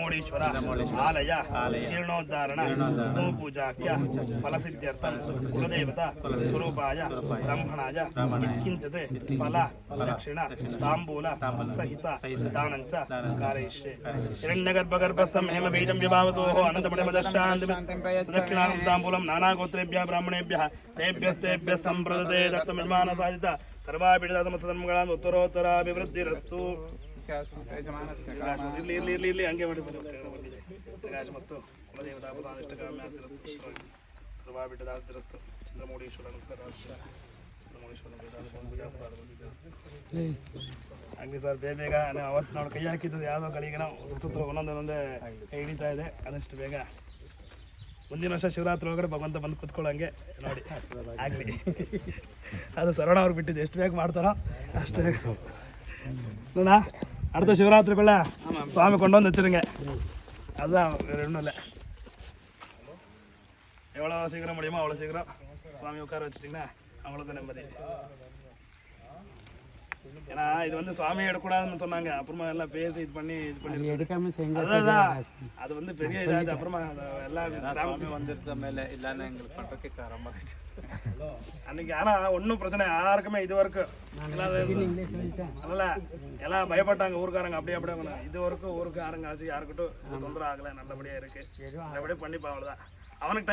ಚಂದ್ರಮೌಳೀಶ್ವರ ಆಲಯ ಜೀರ್ಣೋದ್ಧಾರಣ ಭೂಪೂಜಾಖ್ಯ ಫಲಸಿದ್ಧ್ಯರ್ಥಂ ಕುಲದೇವತಾ ಸ್ವರೂಪಾಯ ಬ್ರಹ್ಮಣಾಯ ಯತ್ಕಿಂಚಿತ್ ಫಲ ದಕ್ಷಿಣ ತಾಂಬೂಲ ಸಹಿತ ದಾನಂಚ कारयिष्ये हिरण्यगर्भगर्भस्थं हेमबीजं विभावसोः अनन्तमणिमदशान्तिं दक्षिणां ताम्बूलं नानागोत्रेभ्यः ब्राह्मणेभ्यः तेभ्यस्तेभ्यः सम्प्रदते दत्तमिमानसादित सर्वाभिषिता समस्तसन्मङ्गलान् उत्तरोत्तराभिवृद्धिरस्तु ಇಲ್ಲಿ ಹಂಗೆ ಮಾಡಿಮಸ್ತು ಕುಲದೇವತಾಪಸಾದಿಷ್ಟಕಾಮ್ಯಾಸ್ತಿರಸ್ತು ಸರ್ವಾಭಿಷಿತಾಸ್ತಿರಸ್ತು ಚಂದ್ರಮೌಳೀಶ್ವರ ಹಂಗೆ ಸರ್ ಬೇಗ ಅವತ್ತು ನಾವು ಕೈ ಹಾಕಿದ್ದು ಯಾವುದೋ ಗಳಿಗೆ ನಾವು ಸುಸೂತ್ರ ಒಂದೊಂದೇ ಕೈ ಹಿಡಿತಾ ಇದೆ ಆದಷ್ಟು ಬೇಗ ಮುಂದಿನ ವರ್ಷ ಶಿವರಾತ್ರಿ ಒಳಗಡೆ ಭಗವಂತ ಬಂದು ಕೂತ್ಕೊಳ್ಳೋಂಗೆ ನೋಡಿ ಆಗಲಿ. ಅದು ಸರಣ ಅವ್ರಿಗೆ ಬಿಟ್ಟಿದ್ದು, ಎಷ್ಟು ಬೇಗ ಮಾಡ್ತಾರೋ ಅಷ್ಟು ಬೇಗ ನೋಡ. அடுத்த சிவராத்திரிக்குள்ள சுவாமி கொண்டு வந்து வச்சிருங்க. அதுதான் வேறு ஒன்றும் இல்லை. எவ்வளோ சீக்கிரம் முடியுமோ அவ்வளோ சீக்கிரம் சுவாமி உட்கார வச்சுட்டிங்கன்னா அவங்களுக்கு நிம்மதி. ஏன்னா இது வந்து சுவாமி எடுக்கூடாதுன்னு சொன்னாங்க, அப்புறமா எல்லாம் பேசி இது பண்ணி அதான் அது வந்து பெரிய இதாச்சு. அப்புறமா எல்லாம் வந்திருக்க மேலே இல்லைன்னா எங்களுக்கு பண்ணுறதுக்கு ரொம்ப கஷ்டம் அன்னைக்கு. ஆனால் ஒன்றும் பிரச்சனை யாருக்குமே இது வரைக்கும் அதனால எல்லாம் பயப்பட்டாங்க ஊருக்காரங்க. அப்படியே இது வரைக்கும் ஊருக்கு யாருங்க ஆச்சு யாருக்கிட்டும் தொந்தரவு ஆகலை, நல்லபடியாக இருக்குது. நல்லபடியாக பண்ணிப்பா, அவ்வளோதான். அவனுக்கு